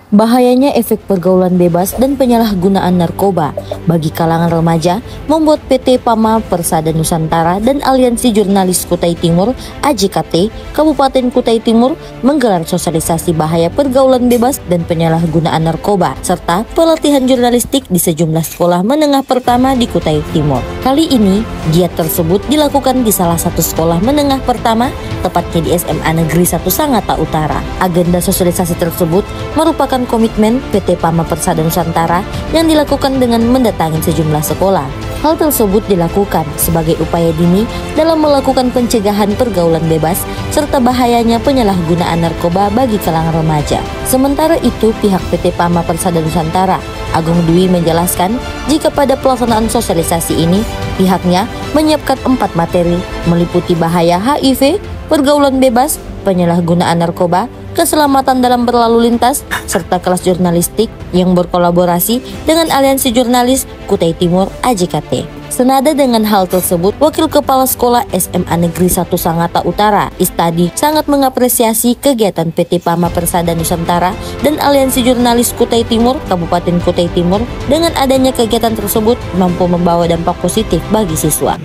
Bahayanya efek pergaulan bebas dan penyalahgunaan narkoba bagi kalangan remaja membuat PT PAMA Persada Nusantara dan Aliansi Jurnalis Kutai Timur (AJKT) Kabupaten Kutai Timur menggelar sosialisasi bahaya pergaulan bebas dan penyalahgunaan narkoba serta pelatihan jurnalistik di sejumlah sekolah menengah pertama di Kutai Timur. Kali ini, giat tersebut dilakukan di salah satu sekolah menengah pertama, tepatnya di SMA Negeri 1 Sangatta Utara. Agenda sosialisasi tersebut merupakan komitmen PT PAMA Persada Nusantara yang dilakukan dengan mendatangi sejumlah sekolah. Hal tersebut dilakukan sebagai upaya dini dalam melakukan pencegahan pergaulan bebas serta bahayanya penyalahgunaan narkoba bagi kalangan remaja. Sementara itu, pihak PT PAMA Persada Nusantara, Agung Dwi menjelaskan jika pada pelaksanaan sosialisasi ini pihaknya menyiapkan 4 materi meliputi bahaya HIV, pergaulan bebas, penyalahgunaan narkoba, keselamatan dalam berlalu lintas, serta kelas jurnalistik yang berkolaborasi dengan Aliansi Jurnalis Kutai Timur (AJKT). Senada dengan hal tersebut, Wakil Kepala Sekolah SMA Negeri 1 Sangatta Utara, Istadi, sangat mengapresiasi kegiatan PT PAMA Persada Nusantara dan Aliansi Jurnalis Kutai Timur Kabupaten Kutai Timur. Dengan adanya kegiatan tersebut mampu membawa dampak positif bagi siswa.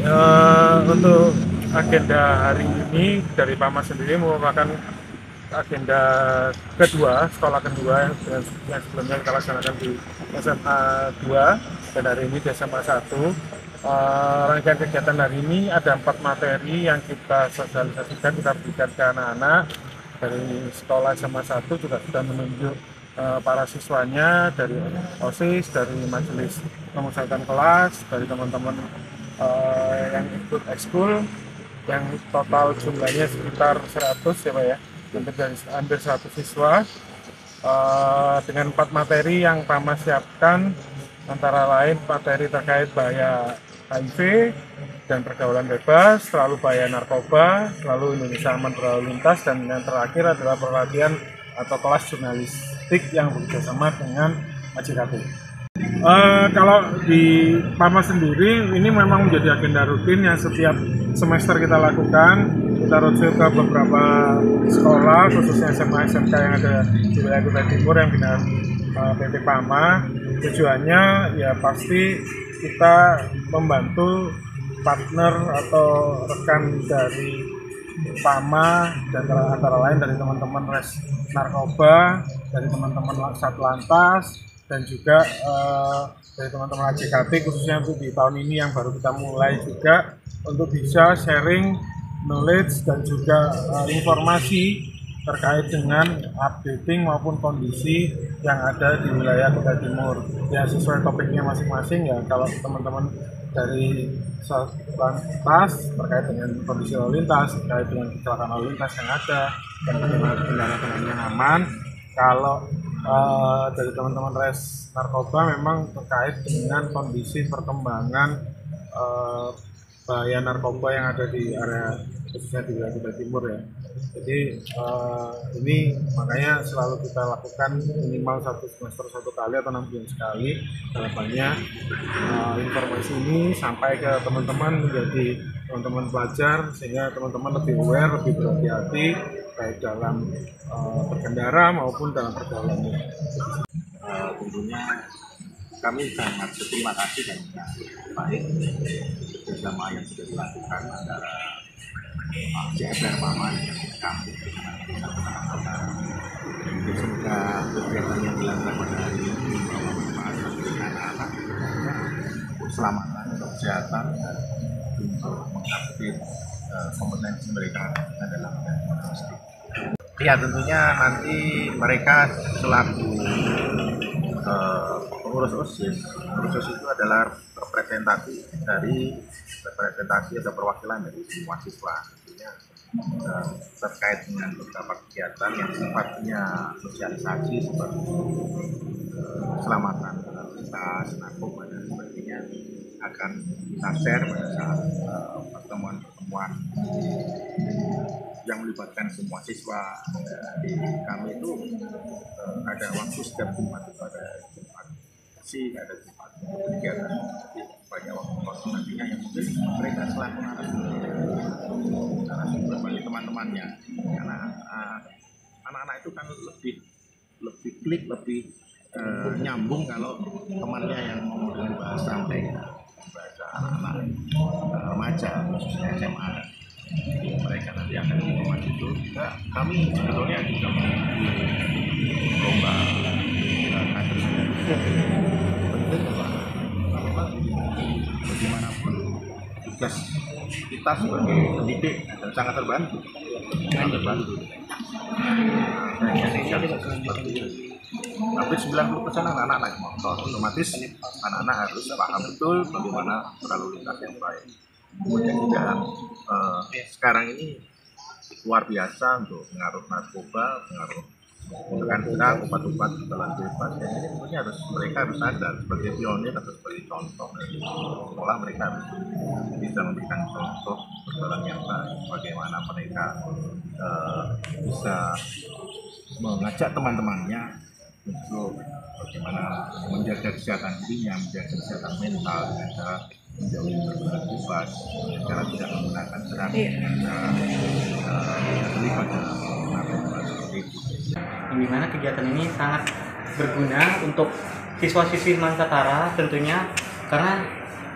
Untuk agenda hari ini dari PAMA sendiri merupakan agenda kedua, sekolah kedua yang sebelumnya kita laksanakan di SMA 2 dan hari ini di SMA 1. Rangkaian kegiatan hari ini ada 4 materi yang kita sosialisasikan, kita berikan ke anak-anak. Dari sekolah SMA 1 juga sudah menunjuk para siswanya dari OSIS, dari majelis pemusatan kelas, dari teman-teman yang ikut ekskul, yang total jumlahnya sekitar 100 ya Pak ya, hampir 100 siswa, dengan 4 materi yang PAMA siapkan, antara lain materi terkait bahaya HIV dan pergaulan bebas, lalu bahaya narkoba, lalu Indonesia aman berlalu lintas, dan yang terakhir adalah pelatihan atau kelas jurnalistik yang bekerjasama dengan AJKT. Kalau di PAMA sendiri ini memang menjadi agenda rutin yang setiap semester kita lakukan. Kita roadshow ke beberapa sekolah, khususnya SMA SMK yang ada di wilayah Kutai Timur yang binaan PT PAMA. Tujuannya ya pasti kita membantu partner atau rekan dari PAMA dan antara lain dari teman-teman res narkoba, dari teman-teman Satlantas, dan juga dari teman-teman AJKT, khususnya untuk di tahun ini yang baru kita mulai juga untuk bisa sharing knowledge dan juga informasi terkait dengan updating maupun kondisi yang ada di wilayah Kutai Timur. Ya sesuai topiknya masing-masing ya, kalau teman-teman dari Satlantas terkait dengan kondisi lalu lintas, terkait dengan kecelakaan lalu lintas yang ada, dan bagaimana kendaraan yang aman. Kalau dari teman-teman res narkoba memang terkait dengan kondisi perkembangan bahaya narkoba yang ada di area khususnya di wilayah Kutai Timur ya. Jadi ini makanya selalu kita lakukan minimal 1 semester 1 kali atau 6 bulan sekali. Harapannya informasi ini sampai ke teman-teman, menjadi teman-teman pelajar, sehingga teman-teman lebih aware, lebih berhati-hati baik dalam berkendara maupun dalam perjalanan. Tentunya kami sangat berterima kasih dan baik bersama yang sudah dilakukan antara JFR PAMA dengan kami. Jadi semoga kegiatan yang dilakukan pada hari ini bermanfaat bagi anak-anak untuk keselamatan, untuk kesehatan, dan untuk mengupdate kompetensi mereka dalam jurnalistik. Ya tentunya nanti mereka selaku pengurus OSIS. Pengurus OSIS itu adalah representasi atau perwakilan dari semua siswa. Tentunya terkait dengan beberapa kegiatan yang sifatnya sosialisasi seperti keselamatan lalu lintas, narkoba dan sebagainya akan kita share pada saat pertemuan-pertemuan yang melibatkan semua siswa. Di kami itu ada waktu setiap Jumat, itu ada Jumat sih, ada Jumat kegiatan, banyak waktu nantinya yang mungkin mereka selaku narasumber bagi teman-temannya, karena anak-anak itu kan lebih lebih klik, lebih nyambung kalau temannya yang ngomong dengan bahasa mereka, bahasa anak-anak remaja, khususnya SMA. Mereka nanti akan ngomong itu. Nah, kami sebetulnya juga memiliki lomba kader penting bahwa bagaimanapun tugas kita sebagai pendidik dan sangat terbantu. Hampir 90% anak-anak naik motor, otomatis anak-anak harus paham betul bagaimana berlalu lintas yang baik. Kemudian juga sekarang ini luar biasa untuk pengaruh narkoba, pengaruh rekan-rekan, obat-obat jalan bebas. Yang ini tentunya mereka harus sadar sebagai pionir atau sebagai contoh dari sekolah. Mereka harus bisa memberikan contoh perjalanan yang baik, bagaimana mereka bisa mengajak teman-temannya untuk bagaimana menjaga kesehatan dirinya, menjaga kesehatan mental dengan cara menjauhi pergaulan bebas, dengan cara tidak menggunakan serat, dengan cara tidak terlibat dalam narkoba seperti itu. Di mana kegiatan ini sangat berguna untuk siswa-siswi Mansatara tentunya, karena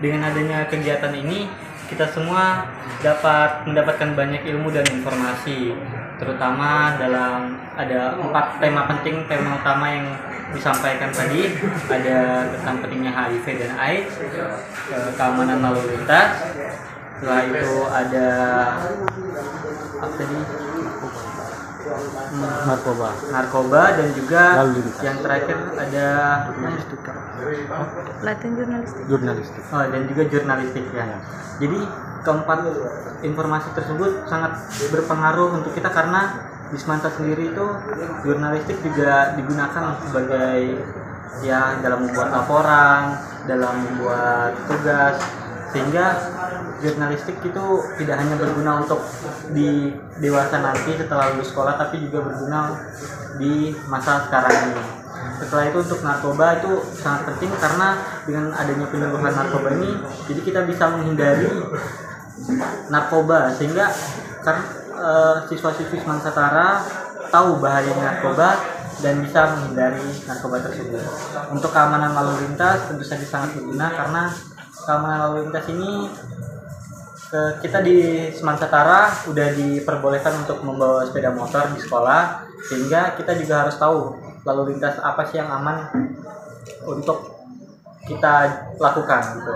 dengan adanya kegiatan ini kita semua dapat mendapatkan banyak ilmu dan informasi, terutama dalam ada 4 tema penting. Tema utama yang disampaikan tadi ada tentang pentingnya HIV dan AIDS, keamanan lalu lintas, setelah itu ada apa tadi, narkoba dan juga yang terakhir ada pelatihan jurnalistik. Dan juga jurnalistik ya. Jadi keempat informasi tersebut sangat berpengaruh untuk kita, karena di Semanta sendiri itu jurnalistik juga digunakan sebagai ya dalam membuat laporan, dalam membuat tugas, sehingga jurnalistik itu tidak hanya berguna untuk di dewasa nanti setelah lulus sekolah, tapi juga berguna di masa sekarang ini. Setelah itu untuk narkoba itu sangat penting, karena dengan adanya penyembuhan narkoba ini, jadi kita bisa menghindari narkoba, sehingga siswa-siswi Mansatara tahu bahayanya narkoba dan bisa menghindari narkoba tersebut. Untuk keamanan lalu lintas tentu saja sangat berguna, karena keamanan lalu lintas ini kita di Mansatara udah diperbolehkan untuk membawa sepeda motor di sekolah, sehingga kita juga harus tahu lalu lintas apa sih yang aman untuk kita lakukan gitu.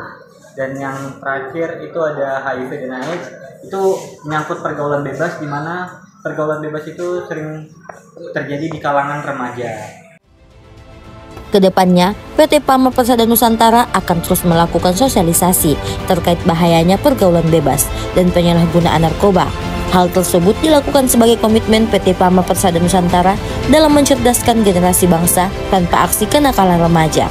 Dan yang terakhir itu ada HIV dan AIDS, itu menyangkut pergaulan bebas, di mana pergaulan bebas itu sering terjadi di kalangan remaja. Kedepannya, PT PAMA Persada Nusantara akan terus melakukan sosialisasi terkait bahayanya pergaulan bebas dan penyalahgunaan narkoba. Hal tersebut dilakukan sebagai komitmen PT PAMA Persada Nusantara dalam mencerdaskan generasi bangsa tanpa aksi kenakalan remaja.